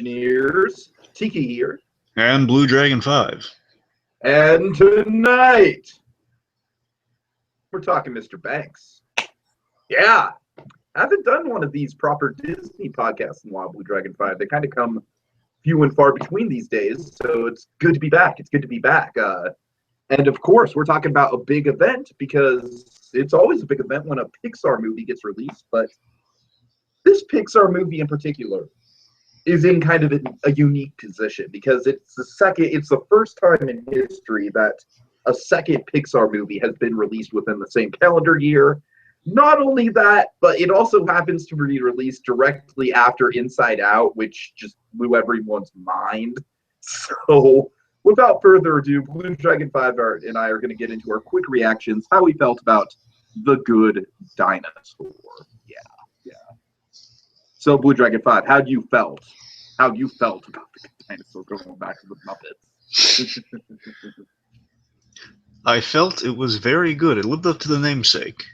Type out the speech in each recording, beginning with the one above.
Imagineers. Tiki here. And BlueDragonFive. And tonight, we're talking Mr. Banks. Yeah. I haven't done one of these proper Disney podcasts in a while, BlueDragonFive. They kind of come few and far between these days, so it's good to be back. It's good to be back. And of course, we're talking about a big event because it's always a big event when a Pixar movie gets released, but this Pixar movie in particular is in kind of a unique position because it's the first time in history that a second Pixar movie has been released within the same calendar year. Not only that, but it also happens to be released directly after Inside Out, which just blew everyone's mind. So, without further ado, BlueDragonFive and I are going to get into our quick reactions, how we felt about The Good Dinosaur. Yeah. So, BlueDragonFive, how you felt about The Good Dinosaur going back to the Muppets? I felt it was very good. It lived up to the namesake.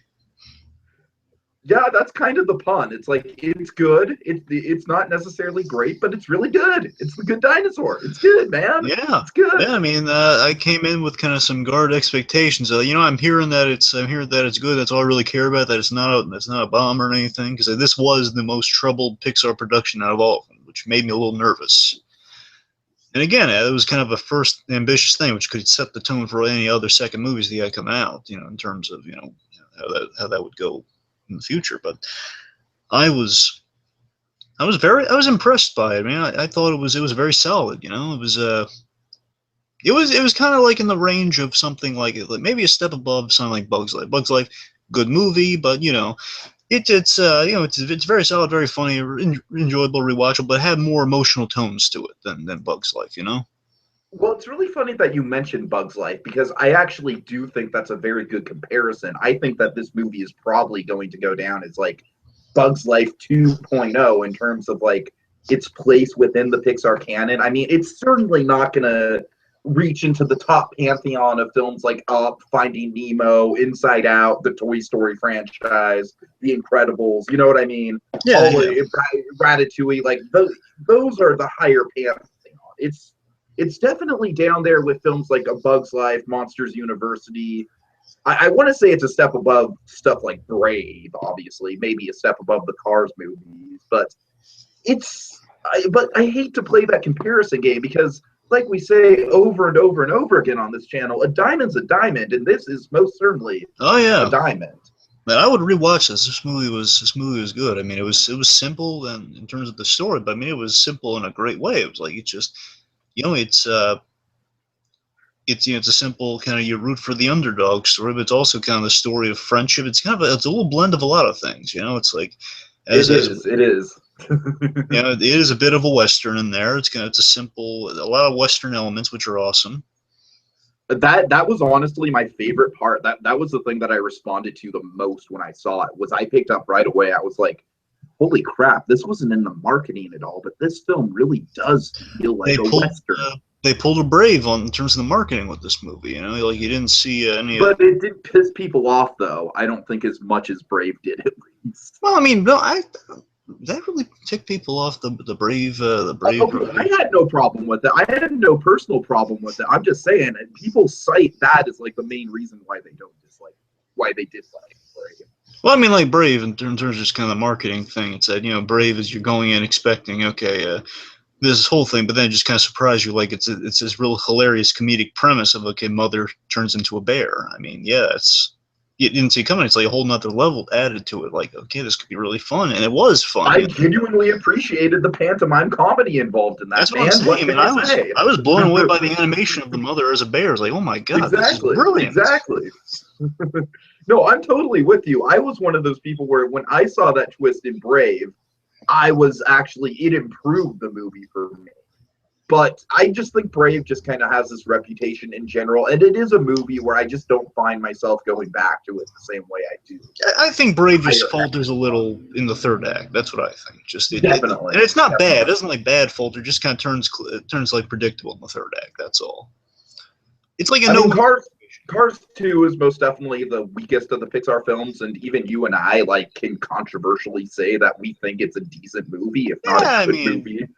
Yeah, that's kind of the pun. It's like, it's good. It's not necessarily great, but it's really good. It's The Good Dinosaur. It's good, man. Yeah, it's good. Yeah, I mean, I came in with kind of some guard expectations. I'm hearing that it's good. That's all I really care about. That it's not a bomb or anything. Because this was the most troubled Pixar production out of all of them, which made me a little nervous. And again, it was kind of a first ambitious thing, which could set the tone for any other second movies that come out. In terms of how that would go in the future. But I was impressed by it. I mean, I thought it was very solid. It was kind of like in the range of something like maybe a step above something like Bugs Life. Bugs Life, good movie, but it's very solid, very funny, enjoyable, rewatchable, but it had more emotional tones to it than Bugs Life. Well, it's really funny that you mentioned Bugs Life because I actually do think that's a very good comparison. I think that this movie is probably going to go down as like Bugs Life 2.0 in terms of like its place within the Pixar canon. I mean, it's certainly not going to reach into the top pantheon of films like Up, Finding Nemo, Inside Out, the Toy Story franchise, The Incredibles. You know what I mean? Yeah. Ratatouille. Like those are the higher pantheon. It's definitely down there with films like A Bug's Life, Monsters University. I want to say it's a step above stuff like Brave, obviously, maybe a step above the Cars movies, but I hate to play that comparison game because, like we say over and over and over again on this channel, a diamond's a diamond, and this is most certainly a diamond. Man, I would rewatch this. This movie was good. I mean, it was simple and in terms of the story, but I mean, it was simple in a great way. It was like it's a simple kind of you root for the underdog story, but it's also kind of the story of friendship. It's a little blend of a lot of things. It's like it is. It is a bit of a Western in there. It's a lot of Western elements, which are awesome. That was honestly my favorite part. That was the thing that I responded to the most when I saw it. Was I picked up right away. I was like, holy crap, this wasn't in the marketing at all, but this film really does feel like a Western. They pulled a Brave in terms of the marketing with this movie. Like you didn't see any. But it did piss people off, though. I don't think as much as Brave did, at least. Well, I mean, no, that really ticked people off. The Brave. I had no problem with it. I had no personal problem with it. I'm just saying, and people cite that as like the main reason why they dislike Brave. Well, I mean, like Brave, in terms of just kind of the marketing thing, it said, Brave is you're going in expecting, this whole thing, but then it just kind of surprised you, like it's this real hilarious comedic premise of, mother turns into a bear. I mean, you didn't see it coming. It's like a whole nother level added to it. Like, okay, this could be really fun, and it was fun. I genuinely appreciated the pantomime comedy involved in that. That's what I'm saying. I was blown away by the animation of the mother as a bear. I was like, oh my god, this is brilliant. Exactly. No, I'm totally with you. I was one of those people where when I saw that twist in Brave, it improved the movie for me. But I just think Brave just kind of has this reputation in general, and it is a movie where I just don't find myself going back to it the same way I do. I think Brave just falters a little in the third act. That's what I think. Definitely. And it's not bad. It doesn't like bad falter. Just kind of turns like predictable in the third act. That's all. It's like Cars 2 is most definitely the weakest of the Pixar films, and even you and I can controversially say that we think it's a decent movie, if not a good movie.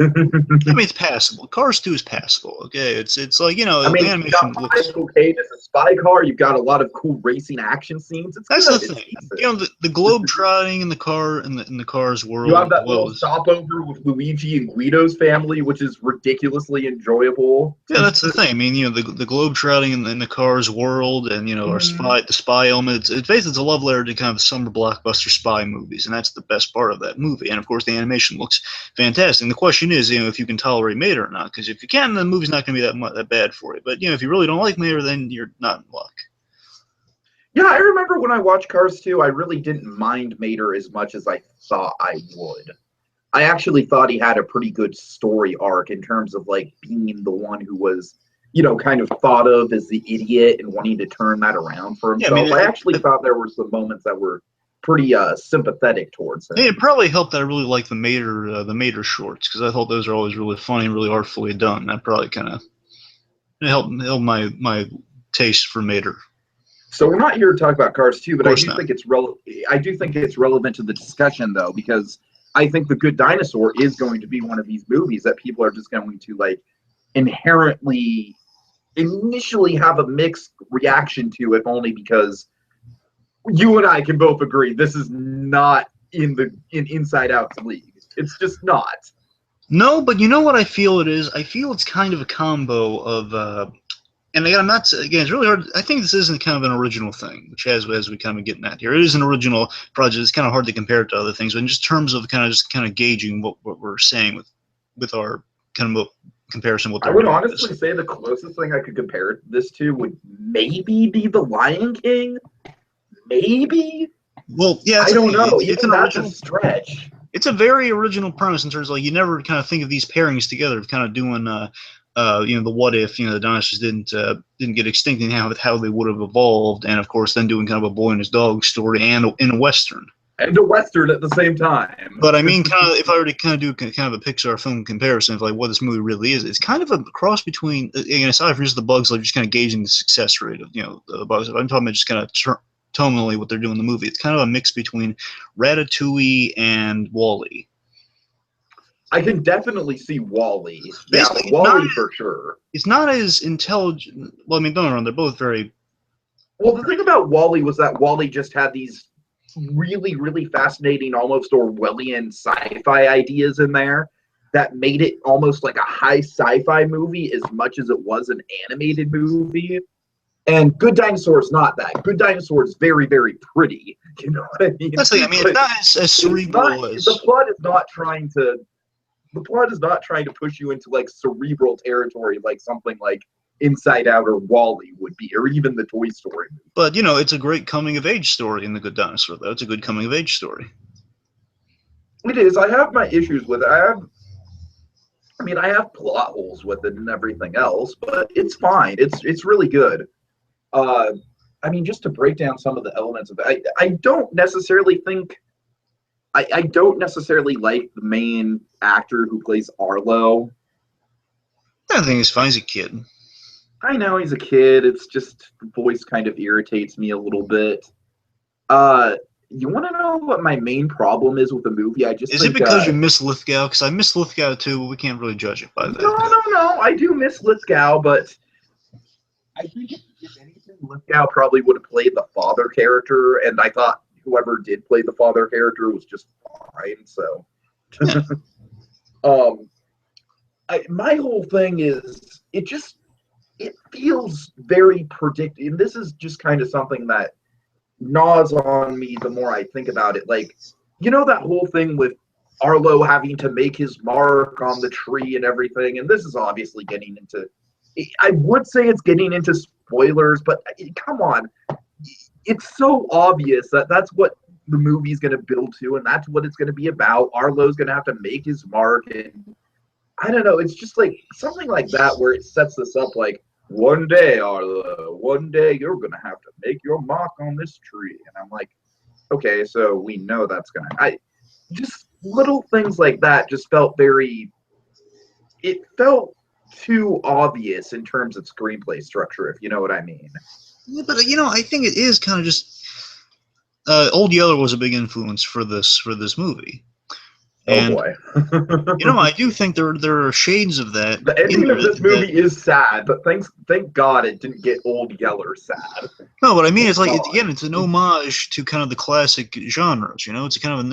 I mean, it's passable. Cars 2 is passable. Okay, it's like, you know, I mean, the animation looks. Michael Caine as a spy car. You've got a lot of cool racing action scenes. It's That's good. the It's thing. decent. You know, the globe trotting in the car in the car's world. You have that as well little as, stopover with Luigi and Guido's family, which is ridiculously enjoyable. yeah, that's the thing. I mean, you know, the globe trotting in the car's world, and you know, the spy element. It's basically it's a love letter to kind of the summer blockbuster spy movies, and that's the best part of that movie. And of course, the animation looks fantastic. And the question is, you know, if you can tolerate Mater or not. Because if you can, the movie's not going to be that bad for you. But you know, if you really don't like Mater, then you're not in luck. Yeah, I remember when I watched Cars 2, I really didn't mind Mater as much as I thought I would. I actually thought he had a pretty good story arc in terms of like being the one who was, you know, kind of thought of as the idiot and wanting to turn that around for himself. Yeah, I mean, I actually thought there were some moments that were pretty sympathetic towards him. It probably helped that I really like the Mater shorts, because I thought those are always really funny and really artfully done. That probably kind of helped my taste for Mater. So we're not here to talk about Cars 2, but I do not. think it's relevant to the discussion though, because I think The Good Dinosaur is going to be one of these movies that people are just going to like inherently initially have a mixed reaction to, if only because you and I can both agree this is not in Inside Out's league. It's just not. No, but you know what I feel it is? I feel it's kind of a combo of and again, I'm not again. It's really hard. I think this isn't kind of an original thing, which as we kind of getting at here, it is an original project. It's kind of hard to compare it to other things, but in just terms of kind of gauging what we're saying with our kind of comparison. What I would honestly say the closest thing I could compare this to would maybe be The Lion King. Maybe. Well, yeah, I don't know. It's an original stretch. It's a very original premise in terms of like you never kind of think of these pairings together, of kind of doing you know, the what if, you know, the dinosaurs didn't get extinct and how they would have evolved, and of course then doing kind of a boy and his dog story and in a western. And a western at the same time. But I mean, kind of, if I were to kind of do kind of a Pixar film comparison of like what this movie really is, it's kind of a cross between, again, aside from just the bugs, like just kind of gauging the success rate of, you know, the bugs. I'm talking about just kind of tonally what they're doing in the movie. It's kind of a mix between Ratatouille and WALL-E. I can definitely see WALL-E. Yeah, Basically, WALL-E for sure. It's not as intelligent. Well, I mean, don't get me wrong, they're both very. Well, the thing about WALL-E was that WALL-E just had these really, really fascinating, almost Orwellian sci-fi ideas in there that made it almost like a high sci-fi movie as much as it was an animated movie. And Good Dinosaur is not that. Good Dinosaur is very, very pretty. You know what I mean? That's the thing. I mean, it's not as cerebral as. The plot is not trying to. The plot is not trying to push you into like cerebral territory like something like Inside Out or WALL-E would be, or even the Toy Story movie. But you know, it's a great coming of age story in The Good Dinosaur, though. It's a good coming of age story. It is. I have my issues with it. I have plot holes with it and everything else, but it's fine. It's really good. I mean, just to break down some of the elements of it, I don't necessarily think. I don't necessarily like the main actor who plays Arlo. I think he's fine. He's a kid. I know he's a kid. It's just the voice kind of irritates me a little bit. You want to know what my main problem is with the movie? Is it because you miss Lithgow? Because I miss Lithgow too, but we can't really judge it by that. No. I do miss Lithgow, but I think if anything, Lithgow probably would have played the father character, and I thought whoever did play the father character was just fine. So, my whole thing is it feels very predictable. And this is just kind of something that gnaws on me the more I think about it. Like, you know, that whole thing with Arlo having to make his mark on the tree and everything. And this is obviously getting into, I would say it's getting into spoilers, but come on. It's so obvious that that's what the movie's going to build to, and that's what it's going to be about. Arlo's going to have to make his mark, and I don't know. It's just like something like that where it sets this up like, one day, Arlo, one day you're going to have to make your mark on this tree. And I'm like, okay, so we know that's going to... Just little things like that just felt it felt too obvious in terms of screenplay structure, if you know what I mean. Yeah, but you know, I think it is kind of just Old Yeller was a big influence for this movie, Oh And boy. I do think there are shades of that The in ending there. of this movie is sad, but thank God it didn't get Old Yeller sad. No, what I mean is like God. it's an homage to kind of the classic genres. It's kind of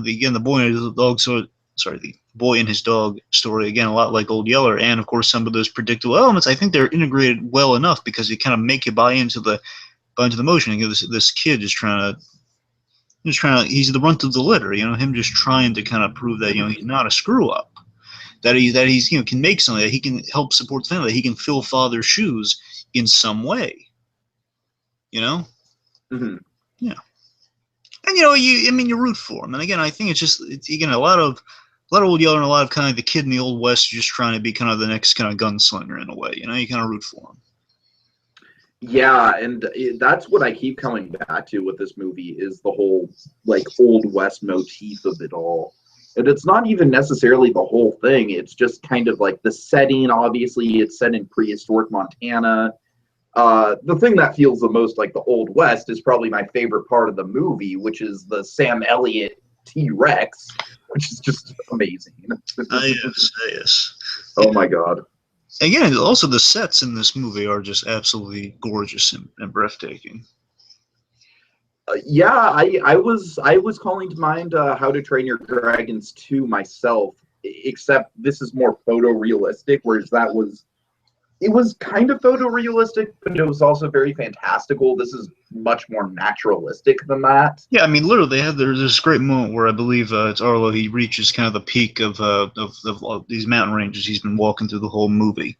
again the boy and his dog the boy and his dog story again, a lot like Old Yeller, and of course some of those predictable elements. I think they're integrated well enough because they kind of make you buy into the motion. This kid is he's the runt of the litter. Him just trying to kind of prove that he's not a screw up, that he's can make something, that he can help support the family, that he can fill father's shoes in some way. Mm-hmm. Yeah. And you root for him. And again, I think it's again a lot of Old Yeller and a lot of kind of the kid in the Old West just trying to be kind of the next kind of gunslinger in a way. You kind of root for him. Yeah, and that's what I keep coming back to with this movie is the whole like Old West motif of it all. And it's not even necessarily the whole thing. It's just kind of like the setting. Obviously, it's set in prehistoric Montana. The thing that feels the most like the Old West is probably my favorite part of the movie, which is the Sam Elliott T-Rex, which is just amazing. Yes. Oh my God. Again, also the sets in this movie are just absolutely gorgeous and breathtaking. Yeah, I was calling to mind How to Train Your Dragons 2 myself, except this is more photorealistic, whereas it was kind of photorealistic, but it was also very fantastical. This is much more naturalistic than that. Yeah, I mean, literally, they had this great moment where I believe it's Arlo. He reaches kind of the peak of these mountain ranges he's been walking through the whole movie,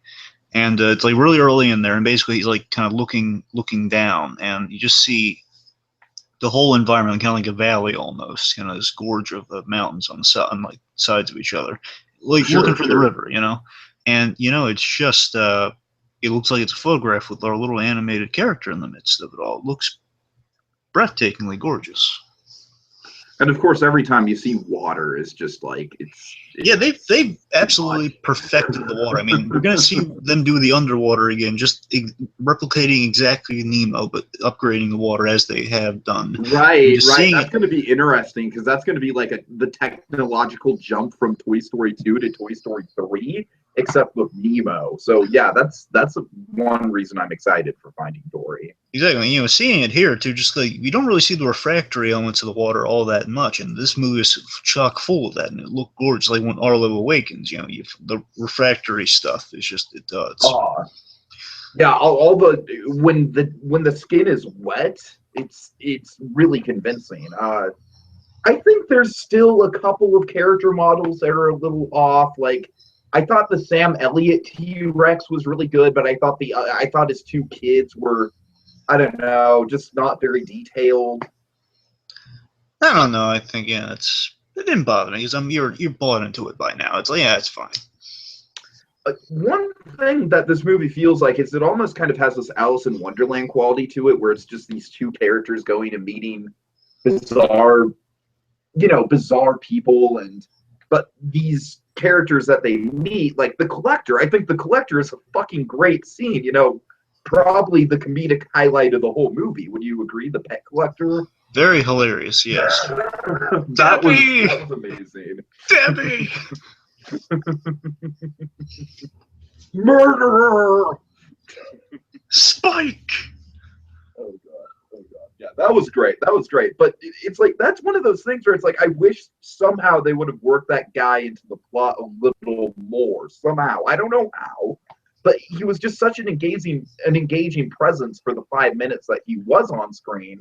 and it's like really early in there, and basically he's like kind of looking down, and you just see the whole environment, kind of like a valley almost, kind of this gorge of mountains on like sides of each other, like looking for the river, and it's just it looks like it's a photograph with our little animated character in the midst of it all. It looks breathtakingly gorgeous. And of course, every time you see water, it's just like it's yeah, they've absolutely perfected the water. I mean, we're gonna see them do the underwater again, just replicating exactly Nemo, but upgrading the water as they have done. Right. That's going to be interesting because that's going to be like the technological jump from Toy Story 2 to Toy Story 3, except with Nemo. So yeah, that's one reason I'm excited for Finding Dory. Exactly. Seeing it here too, just like you don't really see the refractory elements of the water all that much, and this movie is chock full of that, and it looked gorgeous. Like when Arlo awakens, the refractory stuff is just it does. Yeah, all the when the skin is wet, it's really convincing. I think there's still a couple of character models that are a little off. Like I thought the Sam Elliott T-Rex was really good, but I thought his two kids were, I don't know, just not very detailed. I don't know. I think it didn't bother me because you're bought into it by now. It's like it's fine. One thing that this movie feels like is it almost kind of has this Alice in Wonderland quality to it, where it's just these two characters going and meeting bizarre people, but these characters that they meet, like the Collector. I think the Collector is a fucking great scene. Probably the comedic highlight of the whole movie. Would you agree? The Pet Collector. Very hilarious. Yes. that was amazing. Debbie. Murderer! Spike! Oh god. Yeah, that was great. But it's like, that's one of those things where it's like, I wish somehow they would have worked that guy into the plot a little more. Somehow. I don't know how. But he was just such an engaging presence for the 5 minutes that he was on screen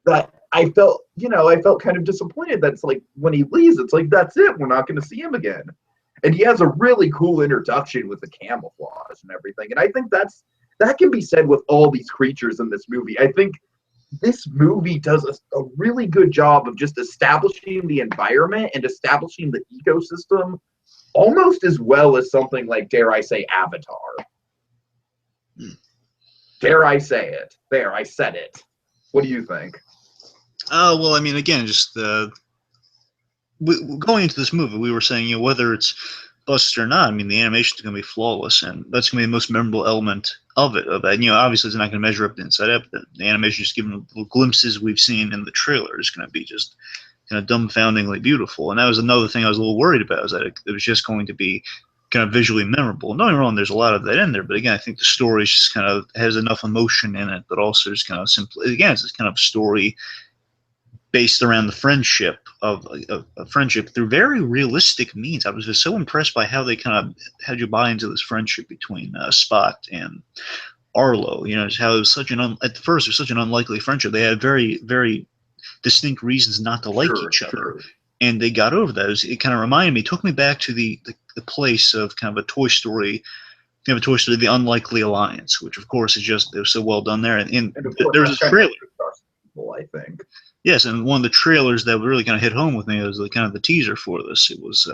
that I felt kind of disappointed that it's like, when he leaves, it's like, that's it. We're not going to see him again. And he has a really cool introduction with the camouflage and everything. And I think that can be said with all these creatures in this movie. I think this movie does a really good job of just establishing the environment and establishing the ecosystem almost as well as something like, dare I say, Avatar. Dare I say it? There, I said it. What do you think? Well, I mean, again, just going into this movie, we were saying, whether it's busted or not, I mean, the animation is going to be flawless, and that's going to be the most memorable element of it. Obviously, it's not going to measure up to Inside Out, but the animation, just given the glimpses we've seen in the trailer, is going to be just kind of dumbfoundingly beautiful. And that was another thing I was a little worried about, is that it was just going to be kind of visually memorable. Don't get me wrong, there's a lot of that in there, but again, I think the story just kind of has enough emotion in it, but also just kind of simple. Again, it's this kind of story based around the friendship of friendship through very realistic means. I was just so impressed by how they kind of had you buy into this friendship between Spot and Arlo. You know, just how it was such at first it was such an unlikely friendship. They had very, very distinct reasons not to like each other, and they got over that. It kind of reminded me, it took me back to the place of kind of a Toy Story. You have a Toy Story, The Unlikely Alliance, which of course is just, it was so well done there. And there was a trailer. I think. Yes, and one of the trailers that really kind of hit home with me was the kind of the teaser for this. It was,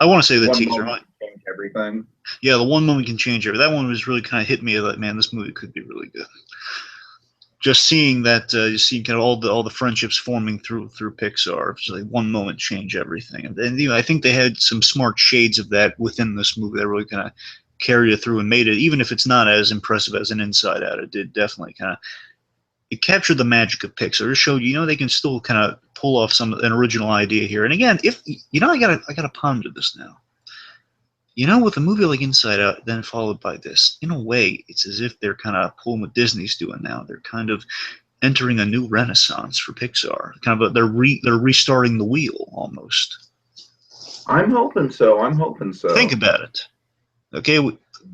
I want to say the One teaser. Moment can change everything. Yeah, the one moment can change everything. That one was really kind of hit me like, man, this movie could be really good. Just seeing that, you see kind of all the friendships forming through Pixar. It's like one moment change everything, and you know, I think they had some smart shades of that within this movie that really kind of carried it through and made it, even if it's not as impressive as an Inside Out, it did definitely kind of. It captured the magic of Pixar. It showed, you know, they can still kind of pull off an original idea here. And again, if you know, I gotta ponder this now. You know, with a movie like Inside Out, then followed by this, in a way, it's as if they're kind of pulling what Disney's doing now. They're kind of entering a new renaissance for Pixar. Kind of they're restarting the wheel almost. I'm hoping so. I'm hoping so. Think about it. Okay,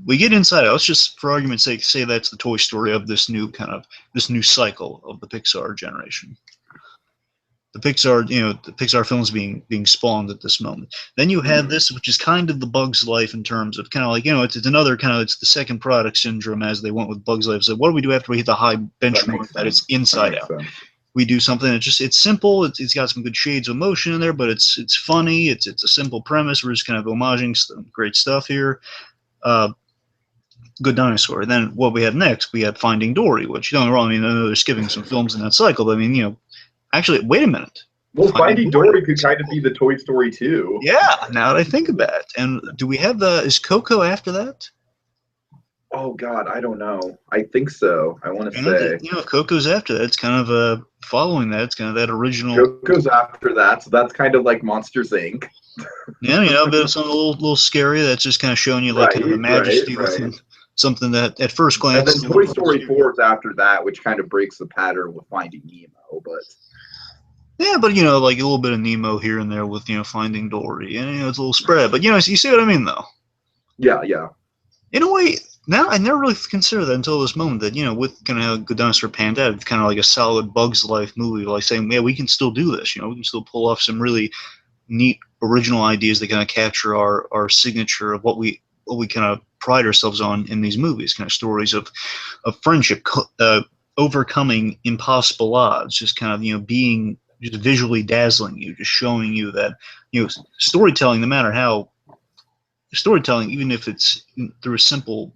we get Inside Out. Let's just, for argument's sake, say that's the Toy Story of this new cycle of the Pixar generation. The Pixar films being spawned at this moment. Then you have this, which is kind of the Bugs Life in terms of kind of like, you know, it's another kind of, it's the second product syndrome as they went with Bugs Life. So what do we do after we hit the high benchmark that it's Inside Out? We do something that it's simple. It's got some good shades of emotion in there, but it's funny. It's a simple premise. We're just kind of homaging some great stuff here. Good Dinosaur. And then what we have next, we have Finding Dory, which, don't get me wrong, I mean, I know they're skipping some films in that cycle, but I mean, you know, actually, wait a minute. Well, Finding Dory could kind of be the Toy Story 2. Yeah, now that I think about it. And do we have is Coco after that? Oh, God, I don't know. I think so. I want to say. You know, if Coco's after that, it's kind of following that. It's kind of that original. Coco's after that, so that's kind of like Monsters, Inc. Yeah, you know, a bit of something a little scary that's just kind of showing you like kind of the majesty within something that at first glance. And then Toy Story 4 is after that, which kind of breaks the pattern with Finding Nemo, but. Yeah, but you know, like a little bit of Nemo here and there with, you know, Finding Dory, and you know, it's a little spread. But you know, you see what I mean, though. Yeah, yeah. In a way, now I never really considered that until this moment. That, you know, with kind of how Good Dinosaur panned out, it's kind of like a solid Bugs Life movie, like saying, yeah, we can still do this. You know, we can still pull off some really neat original ideas that kind of capture our signature of what we kind of pride ourselves on in these movies. Kind of stories of friendship, overcoming impossible odds, just kind of, you know, being just visually dazzling you, just showing you that, you know, storytelling, no matter how storytelling, even if it's through a simple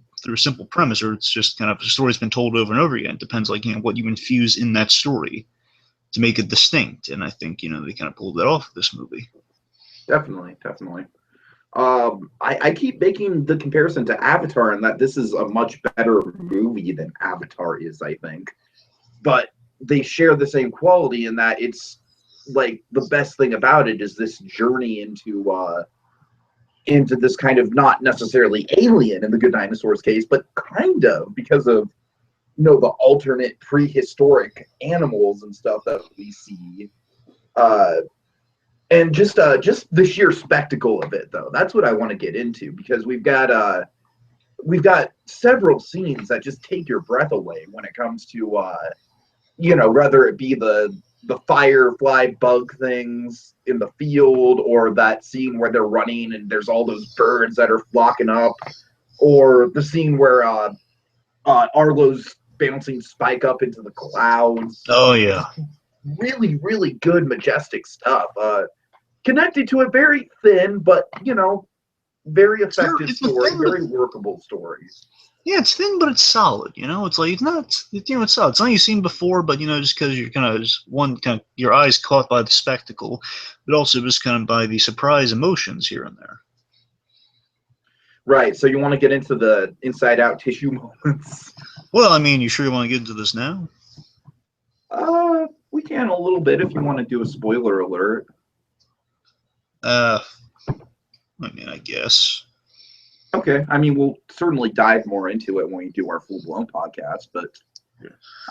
premise, or it's just kind of a story's been told over and over again, it depends, like, you know, what you infuse in that story to make it distinct. And I think, you know, they kind of pulled that off with this movie. Definitely. I keep making the comparison to Avatar, and that this is a much better movie than Avatar is, I think. But they share the same quality in that it's like the best thing about it is this journey into this kind of, not necessarily alien in the Good Dinosaur's case, but kind of, because of, you know, the alternate prehistoric animals and stuff that we see. And just the sheer spectacle of it, though. That's what I want to get into, because we've got several scenes that just take your breath away when it comes to you know, whether it be the firefly bug things in the field, or that scene where they're running and there's all those birds that are flocking up, or the scene where Arlo's bouncing Spike up into the clouds. Oh yeah, really, really good, majestic stuff. Connected to a very thin, but, you know, very effective story, very workable story. Yeah, it's thin, but it's solid. You know, it's like it's not. You know, it's solid. It's something you've seen before, but you know, just because you're kind of your eyes caught by the spectacle, but also just kind of by the surprise emotions here and there. Right. So you want to get into the Inside Out tissue moments? Well, I mean, you sure you want to get into this now? can a little bit if you want to do a spoiler alert. I mean, I guess. Okay. I mean, we'll certainly dive more into it when we do our full-blown podcast, but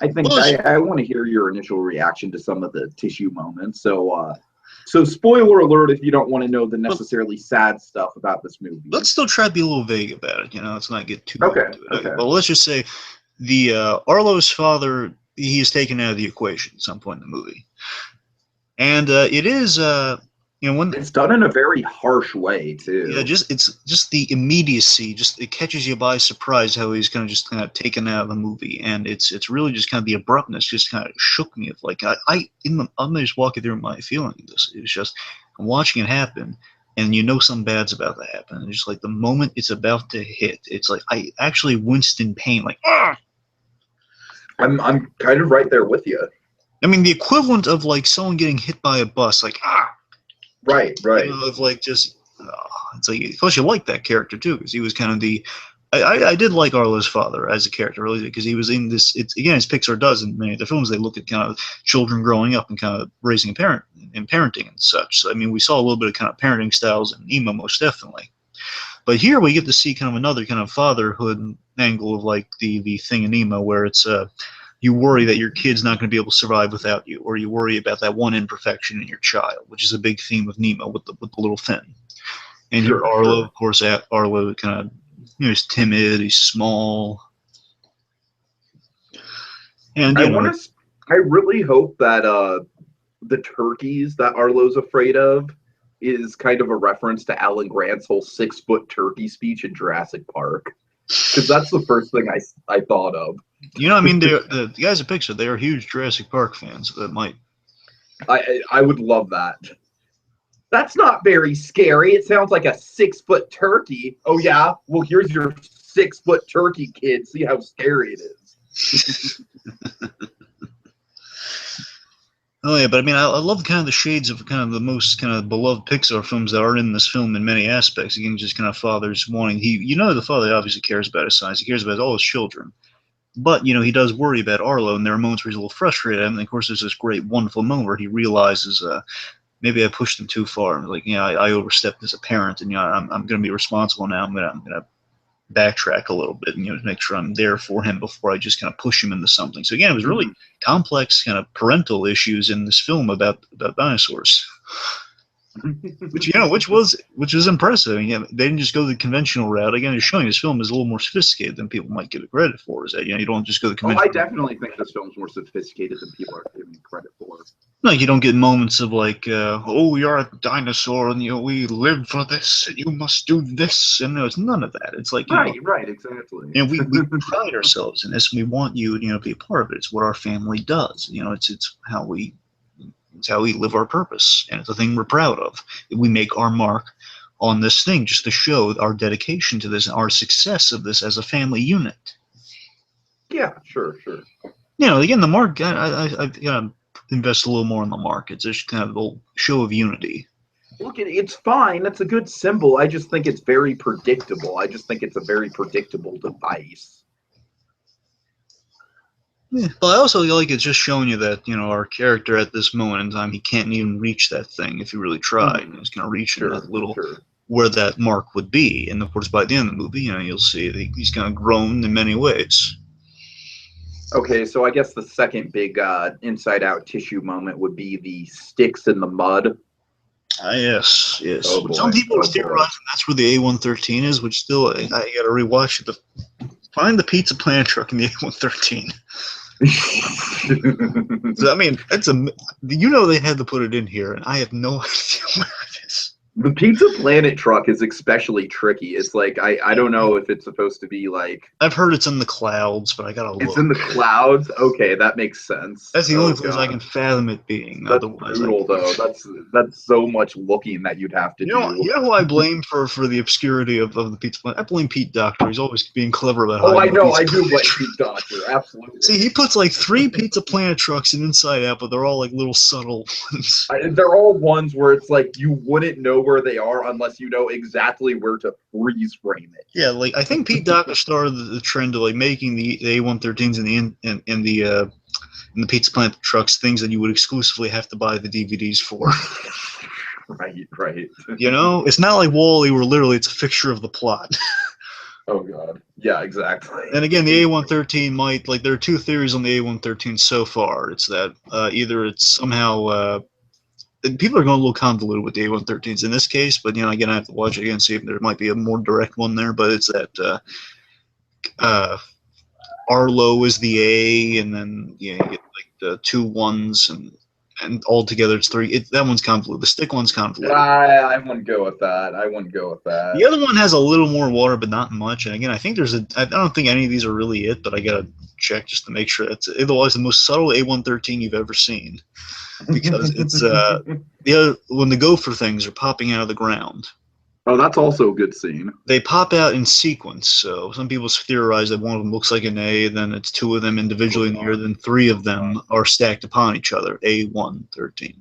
I think I want to hear your initial reaction to some of the tissue moments. So spoiler alert if you don't want to know the necessarily sad stuff about this movie. Let's still try to be a little vague about it. Let's not get too into it. Okay. But let's just say the Arlo's father, he is taken out of the equation at some point in the movie, and it is when it's done in a very harsh way too. Yeah, it's just the immediacy, just it catches you by surprise how he's kind of taken out of the movie, and it's really just kind of the abruptness just kind of shook me. Of like I'm just walking through my feeling of this. It's just I'm watching it happen, and something bad's about to happen, and just like the moment it's about to hit, it's like I actually winced in pain, like ah. I'm kind of right there with you. I mean, the equivalent of like someone getting hit by a bus, like ah. Right. Of like just, it's like, plus you like that character too, because he was kind of I did like Arlo's father as a character, really, because he was in this. It's as Pixar does in many of the films, they look at kind of children growing up and kind of raising a parent and parenting and such. So I mean, we saw a little bit of kind of parenting styles in Nemo, most definitely. But here we get to see kind of another kind of fatherhood angle of like the thing in Nemo, where it's you worry that your kid's not going to be able to survive without you, or you worry about that one imperfection in your child, which is a big theme of Nemo with the little fin. And here Arlo, of course, Arlo kind of he's timid, he's small, and I really hope that the turkeys that Arlo's afraid of is kind of a reference to Alan Grant's whole 6-foot turkey speech in Jurassic Park, because that's the first thing I thought of. I mean, the guys at Pixar, they are huge Jurassic Park fans. So that might. I would love that. That's not very scary. It sounds like a 6-foot turkey. Oh yeah? Well, here's your 6-foot turkey, kid. See how scary it is. Oh yeah, but I mean, I love kind of the shades of kind of the most kind of beloved Pixar films that are in this film in many aspects. Again, just kind of fathers wanting the father obviously cares about his sons. He cares about all his children. But, he does worry about Arlo, and there are moments where he's a little frustrated. And, of course, there's this great, wonderful moment where he realizes, maybe I pushed him too far. Like, I overstepped as a parent, and, I'm going to be responsible now. I'm going to backtrack a little bit and, to make sure I'm there for him before I just kind of push him into something. So, again, it was really complex kind of parental issues in this film about dinosaurs. Which was impressive. I mean, they didn't just go the conventional route. Again, it's showing this film is a little more sophisticated than people might give it credit for. Is that you don't just go the conventional. I definitely think this film's more sophisticated than people are giving credit for. Like you don't get moments of like, oh, you're a dinosaur, and we live for this, and you must do this, and it's none of that. It's like right, exactly. And we pride ourselves in this, and we want you, to be a part of it. It's what our family does. It's how we. It's how we live our purpose, and it's a thing we're proud of. We make our mark on this thing just to show our dedication to this and our success of this as a family unit. Yeah, sure. Again, the mark, I got to invest a little more in the mark. It's just kind of the show of unity. Look, it's fine. That's a good symbol. I just think it's very predictable. I just think it's a very predictable device. Yeah. But I also like it's just showing you that, our character at this moment in time, he can't even reach that thing if he really tried. He's going to reach that little where that mark would be. And of course, by the end of the movie, you'll see that he's kind of grown in many ways. Okay, so I guess the second big inside-out tissue moment would be the sticks in the mud. Yes. Oh, some people are theorizing that's where the A113 is, which still, I got to rewatch it. Find the Pizza Plant truck in the A113. So, I mean, they had to put it in here, and I have no idea where it is. The Pizza Planet truck is especially tricky. It's like I don't know if it's supposed to be like. I've heard it's in the clouds, but I gotta look. It's in the clouds. Okay, that makes sense. That's the only place I can fathom it being. That's brutal, though. That's so much looking that you'd have to do. You know who I blame for the obscurity of the Pizza Planet? I blame Pete Docter. He's always being clever about. Oh, I know. I do blame Pete Docter. Absolutely. See, he puts like 3 Pizza Planet trucks in Inside Out, but they're all like little subtle ones. They're all ones where it's like you wouldn't know where they are unless you know exactly where to freeze frame it. Yeah, like I think Pete Docter started the trend of like making the A113s in the and the Pizza Planet trucks, things that you would exclusively have to buy the DVDs for. Right. You know, it's not like Wall-E, where literally it's a fixture of the plot. Oh god. Yeah, exactly. And again, the A113 might, like, there are two theories on the A113 so far. It's that either it's somehow people are going a little convoluted with the A113s in this case, but, you know, again, I have to watch it again, see if there might be a more direct one there, but it's that Arlo is the A, and then, you know, you get, like, the 2 1s, and altogether it's 3. That one's convoluted. The stick one's convoluted. I wouldn't go with that. The other one has a little more water, but not much. And again, I think I don't think any of these are really it, but I gotta check just to make sure it's otherwise the most subtle A113 you've ever seen, because it's when the gopher things are popping out of the ground. Oh, that's also a good scene. They pop out in sequence, so some people theorize that one of them looks like an A, then it's 2 of them individually in the air, then 3 of them are stacked upon each other. A113.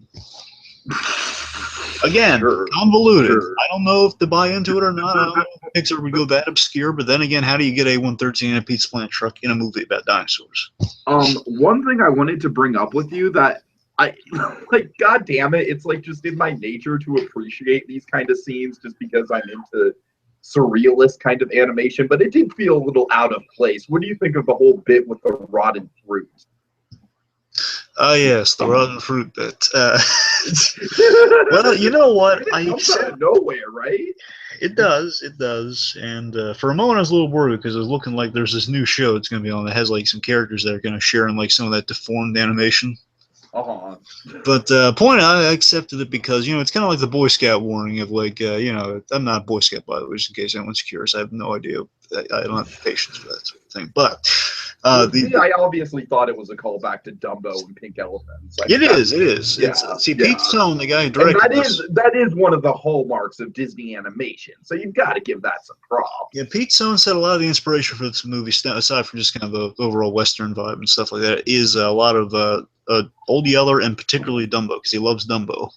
Again, convoluted. Sure. I don't know if to buy into it or not. I don't know if Pixar would go that obscure, but then again, how do you get A113 in a Pizza Planet truck in a movie about dinosaurs? One thing I wanted to bring up with you that I like, god damn it, it's like just in my nature to appreciate these kind of scenes just because I'm into surrealist kind of animation, but it did feel a little out of place. What do you think of the whole bit with the rotten fruit? Oh yes, the rotten fruit bit. Well, you know what? It comes out of nowhere, right? It does, and for a moment I was a little worried because it was looking like there's this new show it's going to be on that has like some characters that are going to share in like some of that deformed animation. But point I accepted it because, you know, it's kind of like the Boy Scout warning of like, you know, I'm not a Boy Scout, by the way, just in case anyone's curious. I have no idea. I don't have patience for that sort of thing. But I obviously thought it was a callback to Dumbo and Pink Elephants. It is. Yeah, Pete Stone, the guy who directed that is one of the hallmarks of Disney animation. So you've got to give that some props. Yeah, Pete Stone said a lot of the inspiration for this movie, aside from just kind of the overall Western vibe and stuff like that, is a lot of Old Yeller and particularly Dumbo, because he loves Dumbo.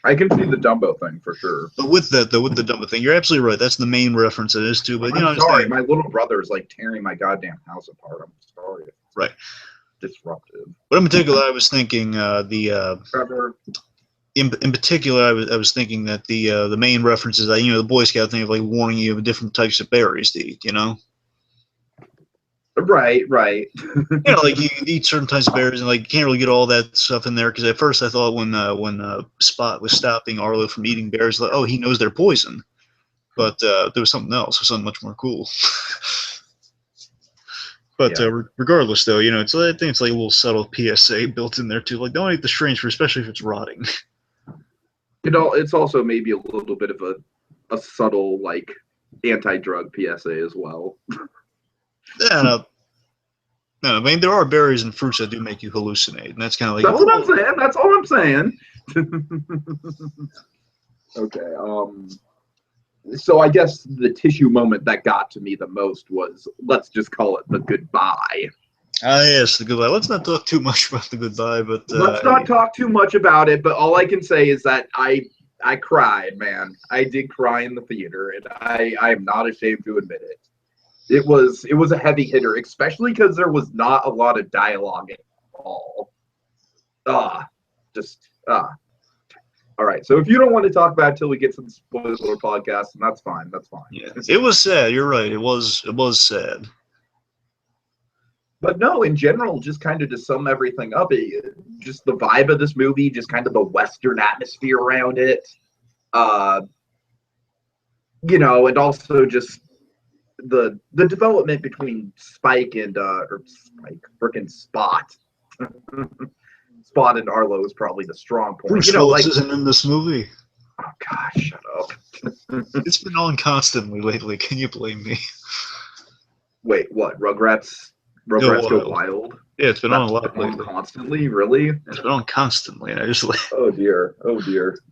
I can see the Dumbo thing for sure. But with the Dumbo thing, you're absolutely right. That's the main reference it is to. But I'm sorry, my little brother is like tearing my goddamn house apart. I'm sorry. Right. Disruptive. But in particular, I was thinking Trevor. In particular, I was thinking that the main reference is that, you know, the Boy Scout thing of like warning you of different types of berries to eat. You know. Right. You know, like you eat certain types of berries, and like you can't really get all that stuff in there. Because at first I thought when Spot was stopping Arlo from eating berries, like, oh, he knows they're poison. But there was something else, something much more cool. But regardless, though, you know, I think it's like a little subtle PSA built in there too. Like, don't eat the strange fruit, especially if it's rotting. You know, it's also maybe a little bit of a subtle like anti-drug PSA as well. Yeah, no, I mean, there are berries and fruits that do make you hallucinate, and that's kind of like... That's all I'm saying. Okay, so I guess the tissue moment that got to me the most was, let's just call it the goodbye. Ah, yes, the goodbye. Let's not talk too much about the goodbye, but... let's not talk too much about it, but all I can say is that I cried, man. I did cry in the theater, and I am not ashamed to admit it. It was a heavy hitter, especially because there was not a lot of dialogue at all. All right, so if you don't want to talk about it till we get to the spoiler podcast, then that's fine. Yeah, it was sad. You're right. It was sad. But no, in general, just kind of to sum everything up, just the vibe of this movie, just kind of the Western atmosphere around it, you know, and also just the development between Spike and frickin' Spot. Spot and Arlo is probably the strong point. Bruce Willis isn't in this movie. Oh gosh, shut up. It's been on constantly lately. Can you blame me? Wait, what? Rugrats Go Wild? Yeah, it's been on a lot lately. Constantly, really? It's been on constantly, and I just like... Oh dear.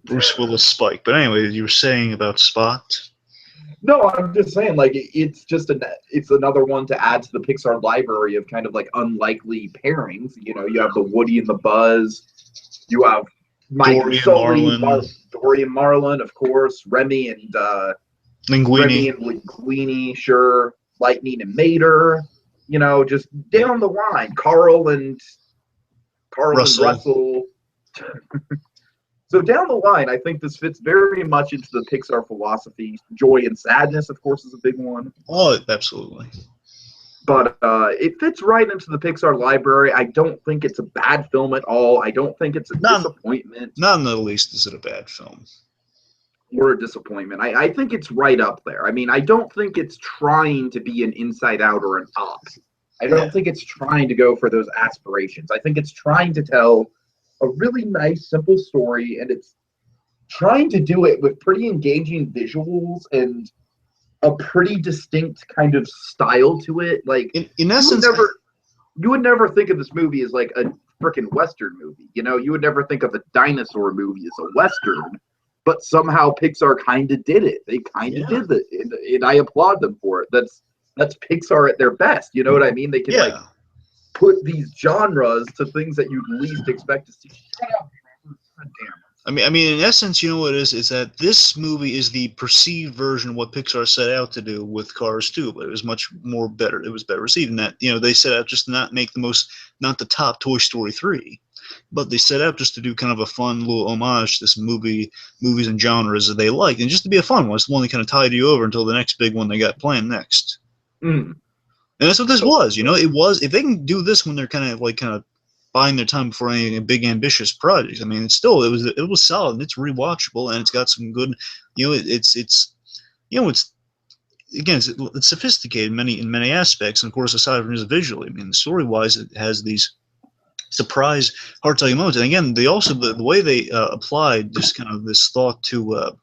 Bruce Willis Spike. But anyway, you were saying about Spot? No, I'm just saying, like, it's another one to add to the Pixar library of kind of like unlikely pairings. You know, you have the Woody and the Buzz, you have Dory and Marlin, of course, Remy and Linguini, sure, Lightning and Mater. just down the line, Carl and Russell. So down the line, I think this fits very much into the Pixar philosophy. Joy and sadness, of course, is a big one. Oh, absolutely. But it fits right into the Pixar library. I don't think it's a bad film at all. I don't think it's a disappointment. Not in the least is it a bad film. Or a disappointment. I think it's right up there. I mean, I don't think it's trying to be an Inside Out or an Up. I don't think it's trying to go for those aspirations. I think it's trying to tell a really nice, simple story, and it's trying to do it with pretty engaging visuals and a pretty distinct kind of style to it. Like, in essence, you would never think of this movie as like a freaking Western movie. You would never think of a dinosaur movie as a Western, but somehow Pixar kind of did it. They kind of did it, and I applaud them for it. That's Pixar at their best. You know what I mean? They can like put these genres to things that you'd least expect to see. Shut up, Trevor. God damn. I mean, in essence, you know what it is that this movie is the perceived version of what Pixar set out to do with Cars 2, but it was much more better. It was better received in that, they set out just to not make not the top Toy Story 3, but they set out just to do kind of a fun little homage to this movies and genres that they liked, and just to be a fun one. It's the one that kind of tied you over until the next big one they got planned next. Mm. And that's what this was, It was, if they can do this when they're kind of buying their time before any big ambitious projects. I mean, it was solid. And it's rewatchable, and it's got some good, it's sophisticated in many aspects, and of course, aside from just visually, I mean, story wise, it has these surprise, hard to tell you moments. And again, they also the way they applied just kind of this thought to.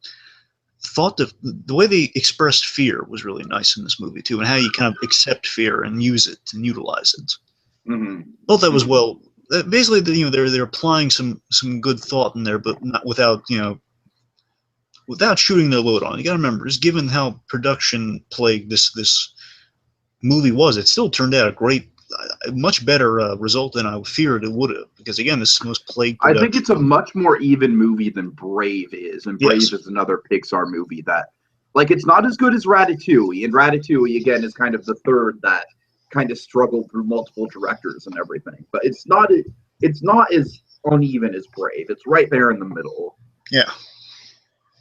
The way they expressed fear was really nice in this movie too, and how you kind of accept fear and use it and utilize it. Mm-hmm. Thought that was well. Basically, they're applying some good thought in there, but not without shooting their load on. You got to remember, just given how production plagued this movie was, it still turned out a much better result than I feared it would have. Because again, this is the most plagued production. I think it's a much more even movie than Brave is, and Brave is another Pixar movie that, like, it's not as good as Ratatouille, and Ratatouille again is kind of the third that kind of struggled through multiple directors and everything. But it's not as uneven as Brave. It's right there in the middle. Yeah.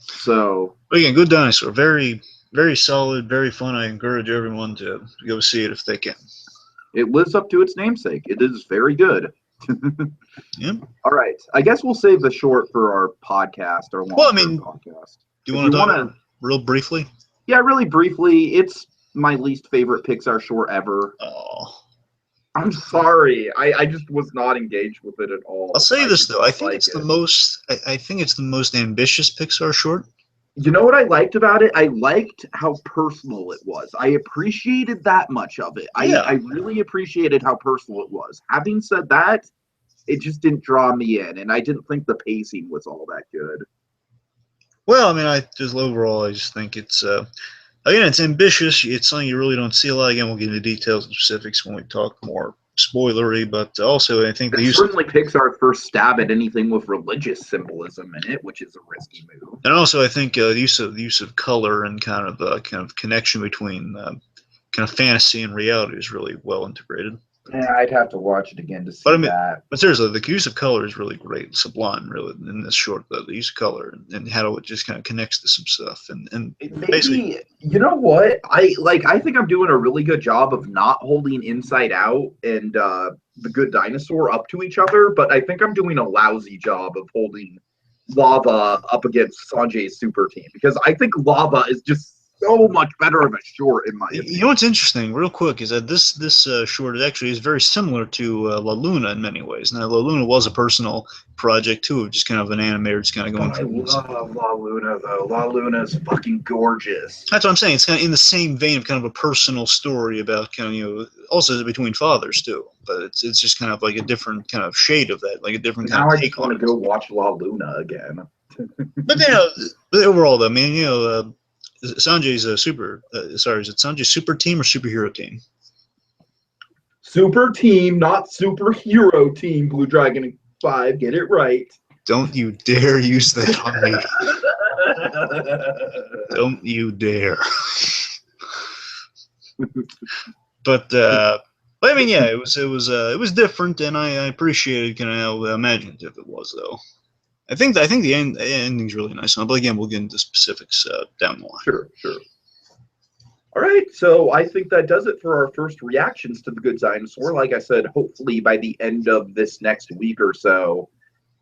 So, but again, good Dinosaur, very very solid, very fun. I encourage everyone to go see it if they can. It lives up to its namesake. It is very good. Yeah. All right. I guess we'll save the short for our podcast, our long podcast. Do you want to talk real briefly? Yeah, really briefly. It's my least favorite Pixar short ever. Oh. I'm sorry. I just was not engaged with it at all. I'll say this though. I think it's the most. I think it's the most ambitious Pixar short. You know what I liked about it? I liked how personal it was. I appreciated that much of it. Yeah. I really appreciated how personal it was. Having said that, it just didn't draw me in, and I didn't think the pacing was all that good. Well, I mean, I just think it's again, it's ambitious. It's something you really don't see a lot. Again, we'll get into details and specifics when we talk more spoilery, but also I think it's certainly Pixar's first stab at anything with religious symbolism in it, which is a risky move. And also, I think the use of color and kind of connection between kind of fantasy and reality is really well integrated. Yeah, I'd have to watch it again to see that. But seriously, the use of color is really great, sublime, really, in this short. The use of color and how it just kind of connects to some stuff, and basically, you know what? I think I'm doing a really good job of not holding Inside Out and The Good Dinosaur up to each other, but I think I'm doing a lousy job of holding Lava up against Sanjay's super team, because I think Lava is just so much better of a short in my opinion. You know what's interesting, real quick, is that this short actually is very similar to La Luna in many ways. Now, La Luna was a personal project too, just kind of an animator, just kind of going through. I love La Luna though. La Luna is fucking gorgeous. That's what I'm saying. It's kind of in the same vein of kind of a personal story about kind of also between fathers too. But it's just kind of like a different kind of shade of that, like a different kind of take on it. I just want to go watch La Luna again. But overall, though, I mean, Sanjay's is it Sanjay's super team or superhero team? Super team, not superhero team, BlueDragonFive. Get it right. Don't you dare use that on me. Don't you dare. But But I mean, yeah, it was different, and I appreciated kind of how imaginative it was, though. I think the ending's really nice, but again, we'll get into specifics down the line. Sure. All right, so I think that does it for our first reactions to The Good Dinosaur. Like I said, hopefully by the end of this next week or so,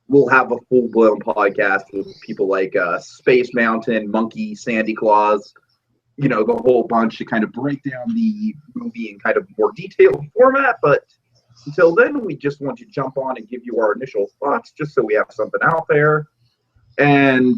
we'll have a full-blown podcast with people like Space Mountain, Monkey, Sandy Claus, the whole bunch to kind of break down the movie in kind of more detailed format. But until then, we just want to jump on and give you our initial thoughts just so we have something out there. And...